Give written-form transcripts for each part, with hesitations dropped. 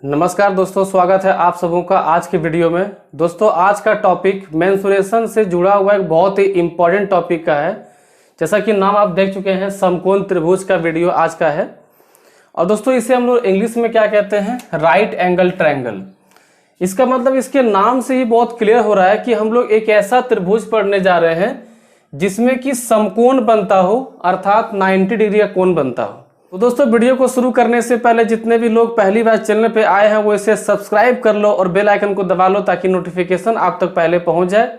नमस्कार दोस्तों, स्वागत है आप सबों का आज के वीडियो में। दोस्तों आज का टॉपिक मेंस्ट्रुएशन से जुड़ा हुआ एक बहुत ही इम्पोर्टेंट टॉपिक का है। जैसा कि नाम आप देख चुके हैं, समकोण त्रिभुज का वीडियो आज का है। और दोस्तों इसे हम लोग इंग्लिश में क्या कहते हैं, राइट एंगल ट्रायंगल। इसका मतलब इसके नाम से ही बहुत क्लियर हो रहा है कि हम लोग एक ऐसा त्रिभुज पढ़ने जा रहे हैं जिसमें कि समकोण बनता हो, अर्थात 90 डिग्री का कोण बनता हो। तो दोस्तों वीडियो को शुरू करने से पहले जितने भी लोग पहली बार चैनल पे आए हैं वो इसे सब्सक्राइब कर लो और बेल आइकन को दबा लो ताकि नोटिफिकेशन आप तक पहले पहुंच जाए।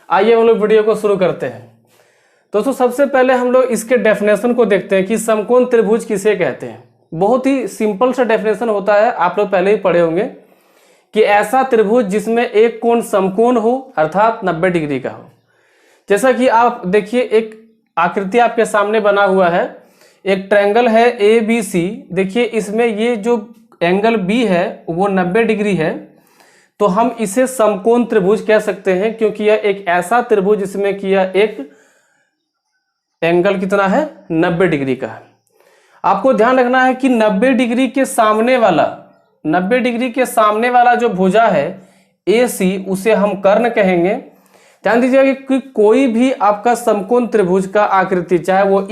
आइए हम लोग वीडियो को शुरू करते हैं। दोस्तों सबसे पहले हम लोग इसके डेफिनेशन को देखते हैं कि समकोण त्रिभुज किसे कहते हैं। बहुत ही सिंपल सा डेफिनेशन होता है, आप लोग पहले ही पढ़े होंगे कि ऐसा त्रिभुज जिसमें एक कोण समकोण हो अर्थात 90 डिग्री का हो। जैसा कि आप देखिए, एक आकृति आपके सामने बना हुआ है, एक ट्रायंगल है ABC। देखिए इसमें ये जो एंगल B है वो 90 डिग्री है, तो हम इसे समकोण त्रिभुज कह सकते हैं क्योंकि यह एक ऐसा त्रिभुज जिसमें कि यह एक एंगल कितना है, 90 डिग्री का है। आपको ध्यान रखना है कि 90 डिग्री के सामने वाला जो भुजा है AC उसे हम कर्ण कहेंगे। ध्यान दीजिएगा कि कोई भी आपका समकोण त्रिभुज का आकृति चाहे वो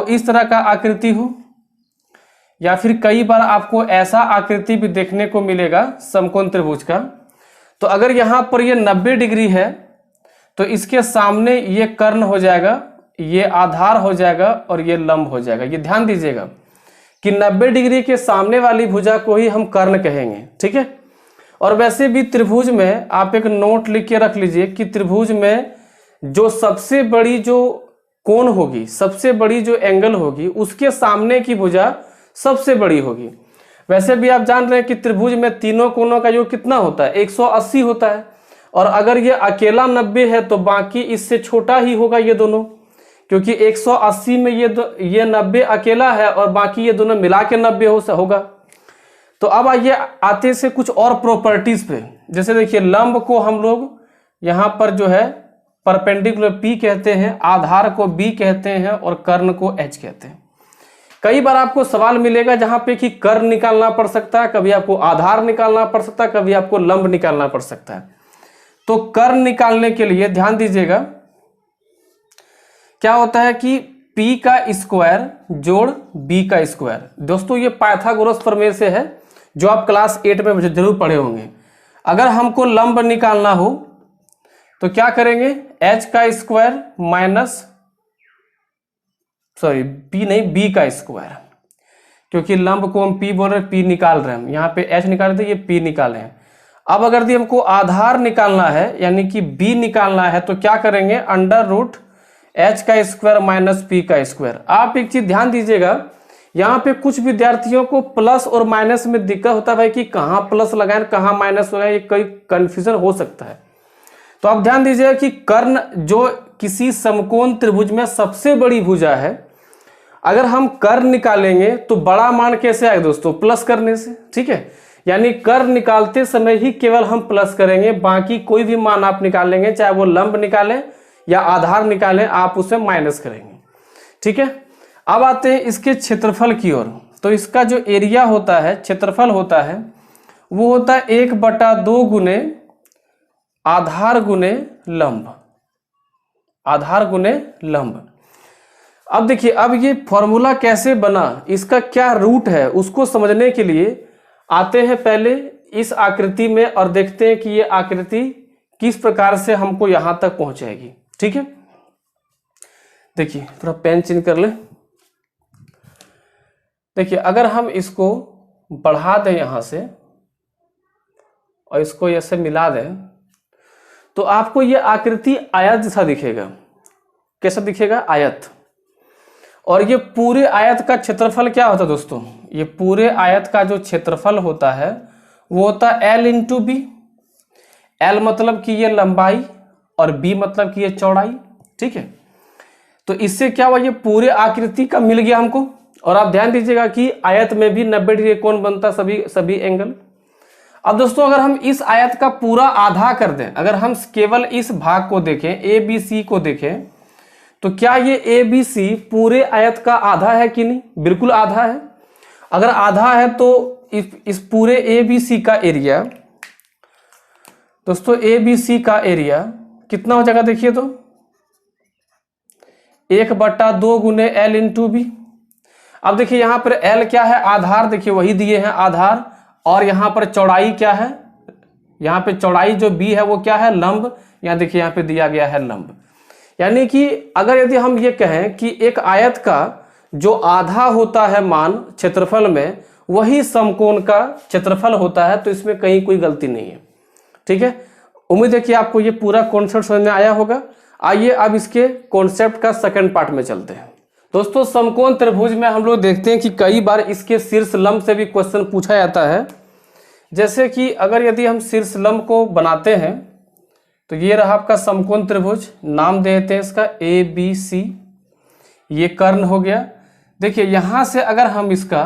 इस तरह का आकृति हो या फिर कई बार आपको ऐसा आकृति भी देखने को मिलेगा समकोण त्रिभुज का। तो अगर यहाँ पर ये 90 डिग्री है तो इसके सामने ये कर्ण हो जाएगा, ये आधार हो जाएगा और ये लंब हो जाएगा। ये ध्यान दीजिएगा कि 90 डिग्री के सामने वाली भुजा को ही हम कर्ण कहेंगे, ठीक है। और वैसे भी त्रिभुज में आप एक नोट लिख के रख लीजिए कि त्रिभुज में जो सबसे बड़ी जो कोण होगी, सबसे बड़ी जो एंगल होगी, उसके सामने की भुजा सबसे बड़ी होगी। वैसे भी आप जान रहे हैं कि त्रिभुज में तीनों कोणों का योग कितना होता है, 180 होता है। और अगर ये अकेला 90 है तो बाकी इससे छोटा ही होगा ये दोनों, क्योंकि 180 में ये 90 अकेला है और बाकी ये दोनों मिला के 90 होगा। तो अब आइए आते से कुछ और प्रॉपर्टीज पे। जैसे देखिए, लंब को हम लोग यहाँ पर जो है परपेंडिकुलर P कहते हैं, आधार को B कहते हैं और कर्ण को H कहते हैं। कई बार आपको सवाल मिलेगा जहां पे कि कर्ण निकालना पड़ सकता है, कभी आपको आधार निकालना पड़ सकता है, कभी आपको लंब निकालना पड़ सकता है। तो कर्ण निकालने के लिए ध्यान दीजिएगा क्या होता है कि P का स्क्वायर जोड़ B का स्क्वायर। दोस्तों ये पाइथागोरस प्रमेय से है जो आप क्लास 8 में जरूर पढ़े होंगे। अगर हमको लंब निकालना हो तो क्या करेंगे, H का स्क्वायर माइनस B का स्क्वायर, क्योंकि लंब को हम P बोल रहे हैं, P निकाल रहे हैं, यहाँ पे H निकाल रहे थे, ये P निकाले हैं। अब अगर हमको आधार निकालना है यानी कि B निकालना है तो क्या करेंगे, अंडर रूट H का स्क्वायर माइनस P का स्क्वायर। आप एक चीज ध्यान दीजिएगा, यहाँ पे कुछ विद्यार्थियों को प्लस और माइनस में दिक्कत होता है कि कहाँ प्लस लगाएं कहाँ माइनस लगाएं, ये कई कंफ्यूजन हो सकता है। तो आप ध्यान दीजिएगा कि कर्ण जो किसी समकोण त्रिभुज में सबसे बड़ी भुजा है, अगर हम कर्ण निकालेंगे तो बड़ा मान कैसे आएगा दोस्तों, प्लस करने से, ठीक है। यानी कर्ण निकालते समय ही केवल हम प्लस करेंगे, बाकी कोई भी मान आप निकालेंगे, चाहे वो लंब निकालें या आधार निकालें, आप उसे माइनस करेंगे, ठीक है। अब आते हैं इसके क्षेत्रफल की ओर। तो इसका जो एरिया होता है, क्षेत्रफल होता है, वो होता है 1/2 गुने आधार गुने लंब, आधार गुने लंब। अब देखिए, अब ये फॉर्मूला कैसे बना, इसका क्या रूट है, उसको समझने के लिए आते हैं पहले इस आकृति में और देखते हैं कि ये आकृति किस प्रकार से हमको यहां तक पहुंचाएगी, ठीक है। देखिए थोड़ा पेन चेंज कर ले। देखिए अगर हम इसको बढ़ा दें यहां से और इसको ऐसे मिला दें तो आपको ये आकृति आयत जैसा दिखेगा। कैसा दिखेगा, आयत। और ये पूरे आयत का क्षेत्रफल क्या होता है दोस्तों, ये पूरे आयत का जो क्षेत्रफल होता है वो होता है L इंटू बी। L मतलब कि ये लंबाई और B मतलब कि ये चौड़ाई, ठीक है। तो इससे क्या हुआ, ये पूरे आकृति का मिल गया हमको। और आप ध्यान दीजिएगा कि आयत में भी 90 डिग्री कोण बनता सभी एंगल। अब दोस्तों अगर हम इस आयत का पूरा आधा कर दें, अगर हम केवल इस भाग को देखें, ABC को देखें, तो क्या ये ABC पूरे आयत का आधा है कि नहीं, बिल्कुल आधा है। अगर आधा है तो इस पूरे ABC का एरिया, दोस्तों ABC का एरिया कितना हो जाएगा देखिए तो 1/2 गुने L इंटू बी। अब देखिए यहाँ पर L क्या है, आधार देखिए वही दिए हैं आधार, और यहाँ पर चौड़ाई क्या है, यहाँ पे चौड़ाई जो B है वो क्या है, लंब। यहाँ देखिए यहाँ पे दिया गया है लंब। यानी कि अगर यदि हम ये कहें कि एक आयत का जो आधा होता है मान क्षेत्रफल में, वही समकोण का क्षेत्रफल होता है, तो इसमें कहीं कोई गलती नहीं है। ठीक है, उम्मीद है कि आपको ये पूरा कॉन्सेप्ट समझ में आया होगा। आइए अब इसके कॉन्सेप्ट का सेकंड पार्ट में चलते हैं। दोस्तों समकोण त्रिभुज में हम लोग देखते हैं कि कई बार इसके शीर्ष लंब से भी क्वेश्चन पूछा जाता है। जैसे कि अगर यदि हम शीर्ष लंब को बनाते हैं तो ये रहा आपका समकोण त्रिभुज, नाम देते हैं इसका ABC, ये कर्ण हो गया। देखिए यहाँ से अगर हम इसका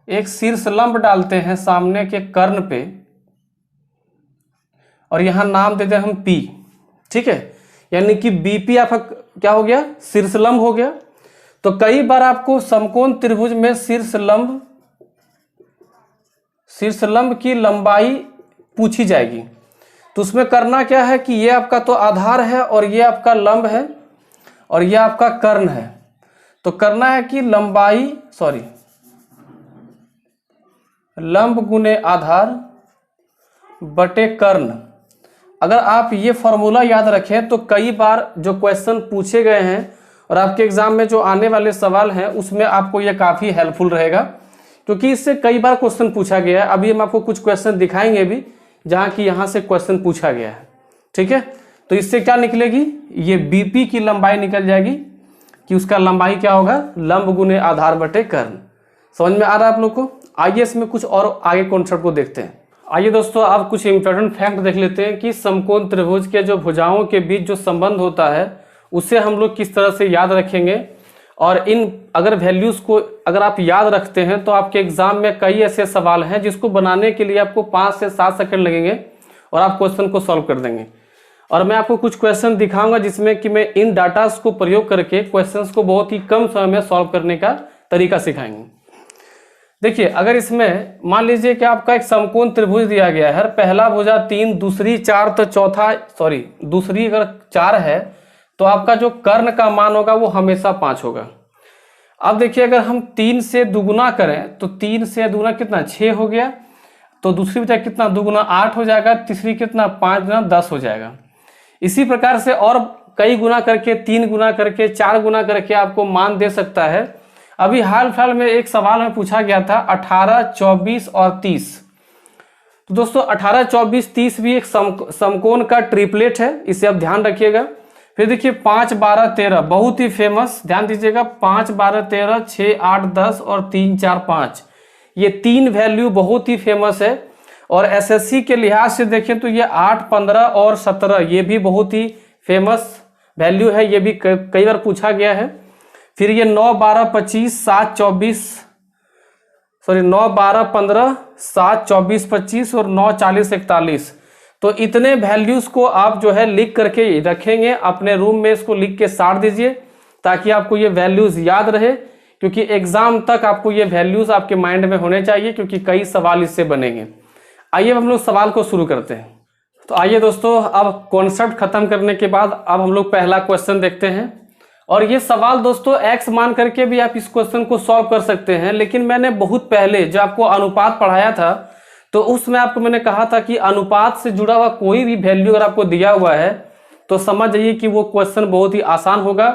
एक शीर्ष लंब डालते हैं सामने के कर्ण पे, और यहाँ नाम देते हैं हम P, ठीक है, यानी कि BP आपका क्या हो गया, शीर्ष लंब हो गया। तो कई बार आपको समकोण त्रिभुज में शीर्ष लंब की लंबाई पूछी जाएगी। तो उसमें करना क्या है कि ये आपका तो आधार है और ये आपका लंब है और ये आपका कर्ण है। तो करना है कि लंब गुने आधार बटे कर्ण। अगर आप ये फॉर्मूला याद रखें तो कई बार जो क्वेश्चन पूछे गए हैं और आपके एग्जाम में जो आने वाले सवाल हैं उसमें आपको ये काफ़ी हेल्पफुल रहेगा, क्योंकि इससे कई बार क्वेश्चन पूछा गया है। अभी हम आपको कुछ क्वेश्चन दिखाएंगे भी जहाँ की यहाँ से क्वेश्चन पूछा गया है। ठीक है, तो इससे क्या निकलेगी, ये BP की लंबाई निकल जाएगी कि उसका लंबाई क्या होगा, लंब गुने आधार बटे कर्ण। समझ में आ रहा है आप लोग को? आइए इसमें कुछ और आगे कॉन्सेप्ट को देखते हैं। आइए दोस्तों अब कुछ इंपॉर्टेंट फैक्ट देख लेते हैं कि समकोण त्रिभुज के जो भुजाओं के बीच जो संबंध होता है उसे हम लोग किस तरह से याद रखेंगे। और इन अगर वैल्यूज को अगर आप याद रखते हैं तो आपके एग्जाम में कई ऐसे सवाल हैं जिसको बनाने के लिए आपको 5 से 7 सेकंड लगेंगे और आप क्वेश्चन को सॉल्व कर देंगे। और मैं आपको कुछ क्वेश्चन दिखाऊंगा जिसमें कि मैं इन डाटास को प्रयोग करके क्वेश्चंस को बहुत ही कम समय में सॉल्व करने का तरीका सिखाएंगे। देखिए अगर इसमें मान लीजिए कि आपका एक समकोण त्रिभुज दिया गया है, पहला भुजा 3, दूसरी 4, तो दूसरी अगर 4 है तो आपका जो कर्ण का मान होगा वो हमेशा 5 होगा। अब देखिए अगर हम 3 से दुगुना करें तो 3 से दुगुना कितना 6 हो गया, तो दूसरी भुजा कितना दुगुना 8 हो जाएगा, तीसरी कितना 5 गुना 10 हो जाएगा। इसी प्रकार से और कई गुना करके 3 गुना करके 4 गुना करके आपको मान दे सकता है। अभी हाल फिलहाल में एक सवाल में पूछा गया था 18, 24 और 30। तो दोस्तों 18, 24, 30 भी एक समकोण का ट्रिपलेट है, इसे आप ध्यान रखिएगा। फिर देखिए 5, 12, 13 बहुत ही फेमस, ध्यान दीजिएगा 5, 12, 13, 6, 8, 10 और 3, 4, 5, ये 3 वैल्यू बहुत ही फेमस है। और SSC के लिहाज से देखें तो ये 8, 15 और 17 ये भी बहुत ही फेमस वैल्यू है, ये भी कई बार पूछा गया है। फिर ये 9, 12, 25, 7, 24 9, 12, 15, 7, 24, 25 और 9, 40, 41। तो इतने वैल्यूज को आप जो है लिख करके रखेंगे अपने रूम में, इसको लिख के साट दीजिए ताकि आपको ये वैल्यूज याद रहे, क्योंकि एग्जाम तक आपको ये वैल्यूज आपके माइंड में होने चाहिए, क्योंकि कई सवाल इससे बनेंगे। आइए हम लोग सवाल को शुरू करते हैं। तो आइए दोस्तों अब कॉन्सेप्ट खत्म करने के बाद अब हम लोग पहला क्वेश्चन देखते हैं। और ये सवाल दोस्तों x मान करके भी आप इस क्वेश्चन को सॉल्व कर सकते हैं, लेकिन मैंने बहुत पहले जो आपको अनुपात पढ़ाया था तो उसमें आपको मैंने कहा था कि अनुपात से जुड़ा हुआ कोई भी वैल्यू अगर आपको दिया हुआ है तो समझ जाइए कि वो क्वेश्चन बहुत ही आसान होगा।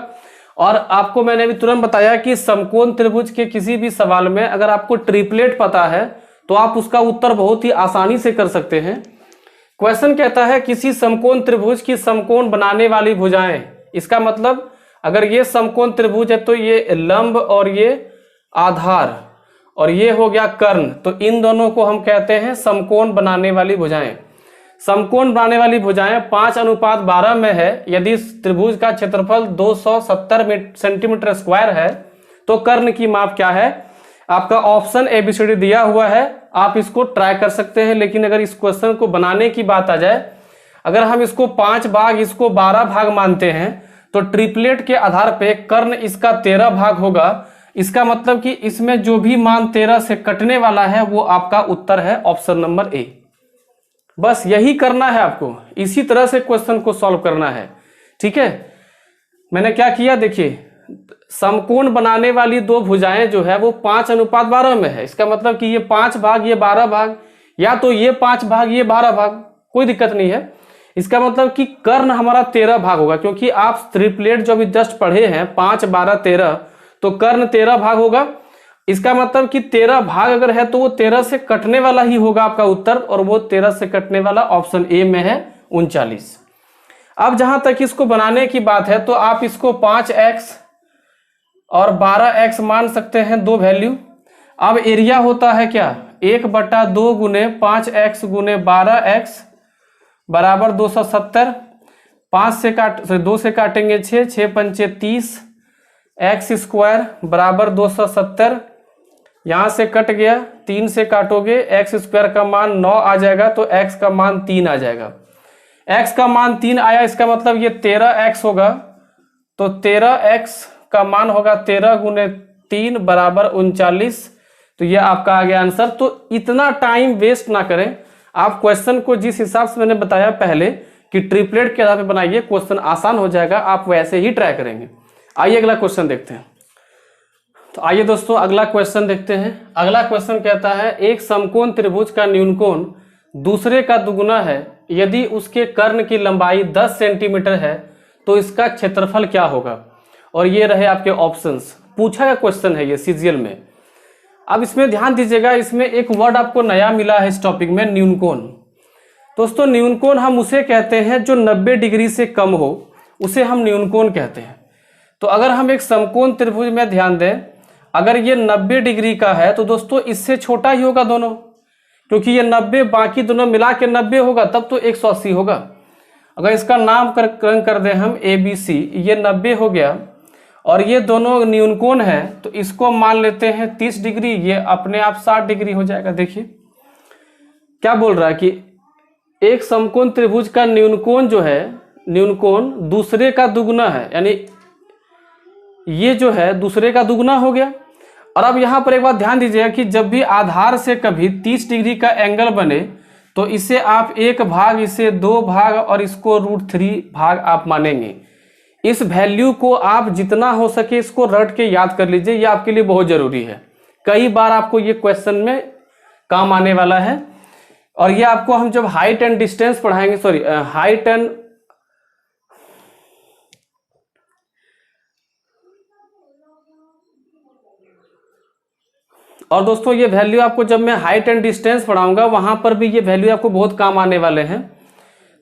और आपको मैंने अभी तुरंत बताया कि समकोण त्रिभुज के किसी भी सवाल में अगर आपको ट्रिपलेट पता है तो आप उसका उत्तर बहुत ही आसानी से कर सकते हैं। क्वेश्चन कहता है किसी समकोण त्रिभुज की समकोण बनाने वाली भुजाएं, इसका मतलब अगर ये समकोण त्रिभुज है तो ये लंब और ये आधार और ये हो गया कर्ण, तो इन दोनों को हम कहते हैं समकोण बनाने वाली भुजाएं। समकोण बनाने वाली भुजाएं 5:12 में है। यदि त्रिभुज का क्षेत्रफल 270 सेंटीमीटर स्क्वायर है तो कर्ण की माप क्या है? आपका ऑप्शन ABCD दिया हुआ है, आप इसको ट्राई कर सकते हैं। लेकिन अगर इस क्वेश्चन को बनाने की बात आ जाए, अगर हम इसको 5 भाग इसको 12 भाग मानते हैं तो ट्रिपलेट के आधार पे कर्ण इसका 13 भाग होगा, इसका मतलब कि इसमें जो भी मान 13 से कटने वाला है वो आपका उत्तर है ऑप्शन नंबर ए। बस यही करना है आपको, इसी तरह से क्वेश्चन को सॉल्व करना है। ठीक है, मैंने क्या किया, देखिए समकोण बनाने वाली दो भुजाएं जो है वो 5:12 में है। इसका मतलब कि ये 5 भाग ये 12 भाग, या तो ये 5 भाग ये 12 भाग, कोई दिक्कत नहीं है। इसका मतलब कि कर्ण हमारा 13 भाग होगा, क्योंकि आप ट्रिपलेट जो अभी जस्ट पढ़े हैं 5, 12, 13, तो कर्ण 13 भाग होगा। इसका मतलब कि 13 भाग अगर है तो वो 13 से कटने वाला ही होगा आपका उत्तर, और वो 13 से कटने वाला ऑप्शन ए में है 39। अब जहां तक इसको बनाने की बात है तो आप इसको 5x और 12x मान सकते हैं, दो वैल्यू। अब एरिया होता है क्या, 1/2 गुने 5x गुने 12x बराबर 270। 2 से काटेंगे 6, 6 पंचे 30, x स्क्वायर बराबर 270। यहाँ से कट गया, 3 से काटोगे x स्क्वायर का मान 9 आ जाएगा, तो x का मान 3 आ जाएगा। x का मान 3 आया, इसका मतलब ये 13x होगा, तो 13x का मान होगा 13 गुने 3 बराबर 39। तो ये आपका आ गया आंसर। तो इतना टाइम वेस्ट ना करें, आप क्वेश्चन को जिस हिसाब से मैंने बताया पहले कि ट्रिपलेट के आधार पर बनाइए, क्वेश्चन आसान हो जाएगा, आप वैसे ही ट्राई करेंगे। आइए अगला क्वेश्चन देखते हैं। तो आइए दोस्तों अगला क्वेश्चन देखते हैं। अगला क्वेश्चन कहता है एक समकोण त्रिभुज का न्यूनकोण दूसरे का दुगुना है, यदि उसके कर्ण की लंबाई 10 सेंटीमीटर है तो इसका क्षेत्रफल क्या होगा। और ये रहे आपके ऑप्शंस। पूछा गया क्वेश्चन है ये सीजीएल में। अब इसमें ध्यान दीजिएगा, इसमें एक वर्ड आपको नया मिला है इस टॉपिक में, न्यूनकोण। दोस्तों न्यूनकोण हम उसे कहते हैं जो 90 डिग्री से कम हो, उसे हम न्यूनकोण कहते हैं। तो अगर हम एक समकोण त्रिभुज में ध्यान दें, अगर ये 90 डिग्री का है तो दोस्तों इससे छोटा ही होगा दोनों, क्योंकि ये 90 बाकी दोनों मिला के 90 होगा, तब तो 180 होगा। अगर इसका नामकरण कर दें हम ABC, ये 90 हो गया, और ये दोनों न्यूनकोण है, तो इसको मान लेते हैं 30 डिग्री, ये अपने आप 60 डिग्री हो जाएगा। देखिए क्या बोल रहा है कि एक समकोण त्रिभुज का न्यूनकोण जो है, न्यूनकोण दूसरे का दुगुना है, यानी ये जो है दूसरे का दुगुना हो गया। और अब यहां पर एक बात ध्यान दीजिएगा कि जब भी आधार से कभी 30 डिग्री का एंगल बने तो इसे आप 1 भाग, इसे 2 भाग और इसको √3 भाग आप मानेंगे। इस वैल्यू को आप जितना हो सके इसको रट के याद कर लीजिए, ये आपके लिए बहुत जरूरी है। कई बार आपको ये क्वेश्चन में काम आने वाला है, और ये आपको हम जब हाइट एंड डिस्टेंस पढ़ाएंगे, सॉरी हाइट एंड और दोस्तों ये वैल्यू आपको जब मैं हाइट एंड डिस्टेंस पढ़ाऊंगा वहां पर भी ये वैल्यू आपको बहुत काम आने वाले हैं।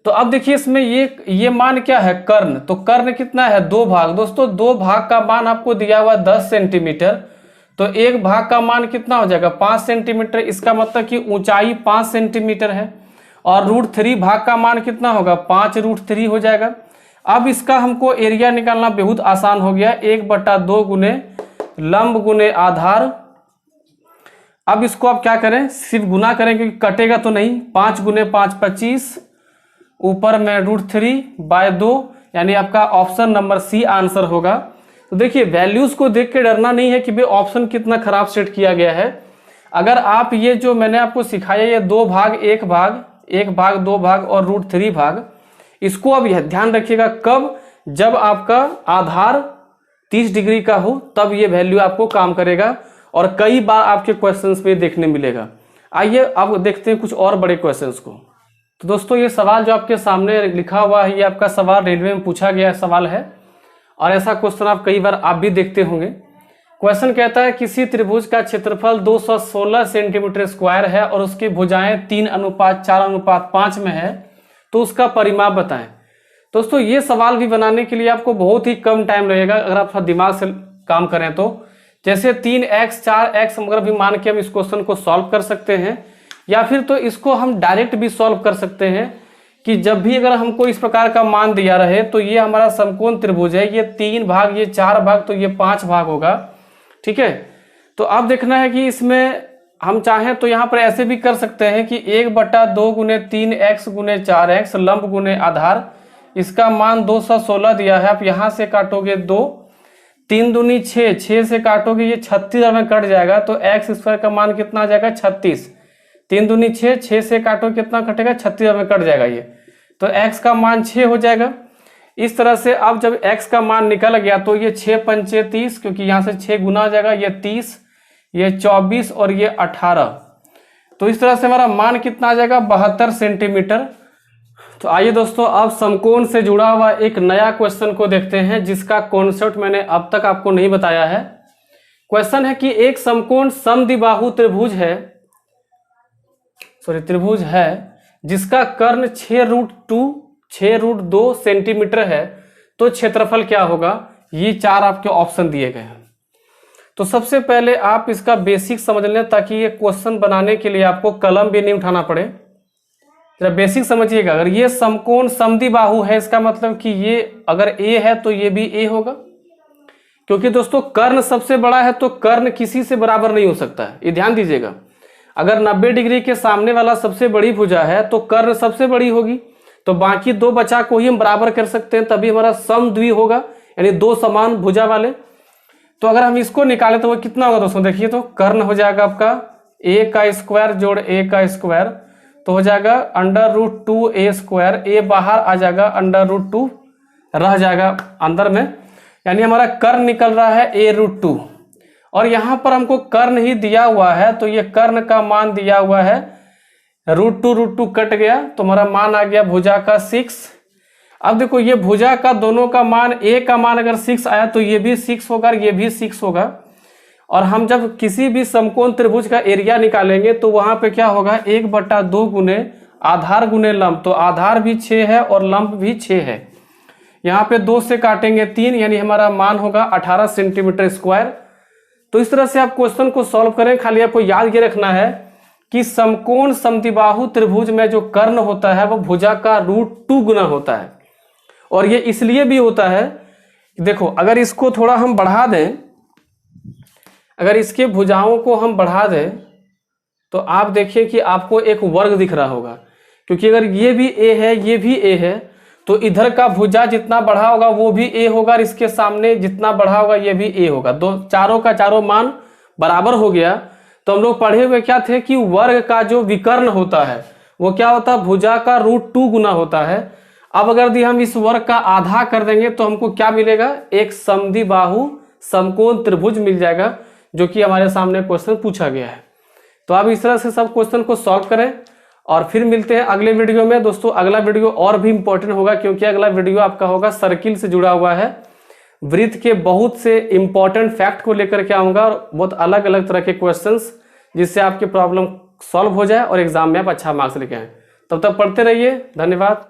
तो अब देखिए इसमें ये मान क्या है, कर्ण। तो कर्ण कितना है, 2 भाग। दोस्तों 2 भाग का मान आपको दिया हुआ 10 सेंटीमीटर, तो 1 भाग का मान कितना हो जाएगा, 5 सेंटीमीटर। इसका मतलब कि ऊंचाई 5 सेंटीमीटर है, और √3 भाग का मान कितना होगा, 5√3 हो जाएगा। अब इसका हमको एरिया निकालना बहुत आसान हो गया, 1/2 गुने लंब गुने आधार। अब इसको आप क्या करें, सिर्फ गुना करें क्योंकि कटेगा तो नहीं। 5 गुने 5 25, ऊपर में √3/2, यानी आपका ऑप्शन नंबर सी आंसर होगा। तो देखिए वैल्यूज को देख के डरना नहीं है कि भाई ऑप्शन कितना खराब सेट किया गया है। अगर आप ये जो मैंने आपको सिखाया, ये 2 भाग 1 भाग 1 भाग 2 भाग और √3 भाग, इसको अब यह ध्यान रखिएगा कब, जब आपका आधार 30 डिग्री का हो तब ये वैल्यू आपको काम करेगा, और कई बार आपके क्वेश्चंस में देखने मिलेगा। आइए अब देखते हैं कुछ और बड़े क्वेश्चंस को। तो दोस्तों ये सवाल जो आपके सामने लिखा हुआ है, ये आपका सवाल रेलवे में पूछा गया सवाल है, और ऐसा क्वेश्चन आप कई बार आप भी देखते होंगे। क्वेश्चन कहता है किसी त्रिभुज का क्षेत्रफल 216 सेंटीमीटर स्क्वायर है और उसकी भुजाएं 3:4:5 में है, तो उसका परिमाप बताएं। दोस्तों ये सवाल भी बनाने के लिए आपको बहुत ही कम टाइम लगेगा अगर आप दिमाग से काम करें तो। जैसे 3x 4x अगर भी मान के हम इस क्वेश्चन को सॉल्व कर सकते हैं, या फिर तो इसको हम डायरेक्ट भी सॉल्व कर सकते हैं कि जब भी अगर हमको इस प्रकार का मान दिया रहे तो ये हमारा समकोण त्रिभुज है, ये 3 भाग ये 4 भाग तो ये 5 भाग होगा। ठीक है, तो अब देखना है कि इसमें हम चाहें तो यहाँ पर ऐसे भी कर सकते हैं कि 1/2 गुने 3x गुने 4x लंब गुने आधार, इसका मान 216 दिया है। आप यहाँ से काटोगे 2, 3 दूनी 6, 6 से काटोगे ये 36 में कट जाएगा, तो एक्स स्क्वायर का मान कितना आ जाएगा 36। 3 दूनी 6, 6 से काटो कितना कटेगा 36 में कट जाएगा ये, तो x का मान 6 हो जाएगा। इस तरह से अब जब x का मान निकल गया तो ये 6 पंचे 30, क्योंकि यहाँ से 6 गुना आ जाएगा, ये 30, ये 24 और ये 18। तो इस तरह से हमारा मान कितना आ जाएगा 72 सेंटीमीटर। तो आइए दोस्तों अब समकोण से जुड़ा हुआ एक नया क्वेश्चन को देखते हैं, जिसका कॉन्सेप्ट मैंने अब तक आपको नहीं बताया है। क्वेश्चन है कि एक समकोण समद्विबाहु त्रिभुज है जिसका कर्ण 6√2 सेंटीमीटर है, तो क्षेत्रफल क्या होगा। ये 4 आपके ऑप्शन दिए गए हैं। तो सबसे पहले आप इसका बेसिक समझ लें, ताकि ये क्वेश्चन बनाने के लिए आपको कलम भी नहीं उठाना पड़े। जरा बेसिक समझिएगा, अगर ये समकोण समद्विबाहु है, इसका मतलब कि ये अगर A है तो ये भी A होगा, क्योंकि दोस्तों कर्ण सबसे बड़ा है तो कर्ण किसी से बराबर नहीं हो सकता है। ये ध्यान दीजिएगा, अगर 90 डिग्री के सामने वाला सबसे बड़ी भुजा है तो कर्ण सबसे बड़ी होगी, तो बाकी 2 बचा को ही हम बराबर कर सकते हैं, तभी हमारा समद्वि होगा, यानी 2 समान भुजा वाले। तो अगर हम इसको निकालें तो वो कितना होगा दोस्तों, देखिए तो कर्ण हो जाएगा आपका a का स्क्वायर जोड़ a का स्क्वायर, तो हो जाएगा √2a²। a बाहर आ जाएगा, √2 रह जाएगा अंदर में, यानी हमारा कर्ण निकल रहा है a√2। और यहाँ पर हमको कर्ण ही दिया हुआ है, तो ये कर्ण का मान दिया हुआ है √2 कट गया, तो हमारा मान आ गया भुजा का 6। अब देखो ये भुजा का दोनों का मान, a का मान अगर 6 आया तो ये भी 6 होगा, ये भी 6 होगा। और हम जब किसी भी समकोण त्रिभुज का एरिया निकालेंगे तो वहां पे क्या होगा 1/2 गुने आधार गुने लंब, तो आधार भी 6 है और लंब भी 6 है। यहाँ पे 2 से काटेंगे 3, यानी हमारा मान होगा 18 सेंटीमीटर स्क्वायर। तो इस तरह से आप क्वेश्चन को सॉल्व करें। खाली आपको याद ये रखना है कि समकोण समद्विबाहु त्रिभुज में जो कर्ण होता है वो भुजा का √2 गुना होता है। और ये इसलिए भी होता है, देखो अगर इसको थोड़ा हम बढ़ा दें, अगर इसके भुजाओं को हम बढ़ा दें तो आप देखिए कि आपको एक वर्ग दिख रहा होगा, क्योंकि अगर ये भी a है ये भी a है, तो इधर का भुजा जितना बढ़ा होगा वो भी a होगा, और इसके सामने जितना बढ़ा होगा ये भी a होगा। चारों का चारों मान बराबर हो गया। तो हम लोग पढ़े हुए क्या थे कि वर्ग का जो विकर्ण होता है वो क्या होता है, भुजा का √2 गुना होता है। अब अगर यदि हम इस वर्ग का आधा कर देंगे तो हमको क्या मिलेगा, एक समद्विबाहु समकोण त्रिभुज मिल जाएगा, जो कि हमारे सामने क्वेश्चन पूछा गया है। तो आप इस तरह से सब क्वेश्चन को सॉल्व करें और फिर मिलते हैं अगले वीडियो में। दोस्तों अगला वीडियो और भी इंपॉर्टेंट होगा, क्योंकि अगला वीडियो आपका होगा सर्किल से जुड़ा हुआ है। वृत्त के बहुत से इंपॉर्टेंट फैक्ट को लेकर के आऊंगा, और बहुत अलग अलग तरह के क्वेश्चंस, जिससे आपकी प्रॉब्लम सॉल्व हो जाए और एग्जाम में आप अच्छा मार्क्स लेके आए। तब तक पढ़ते रहिए। धन्यवाद।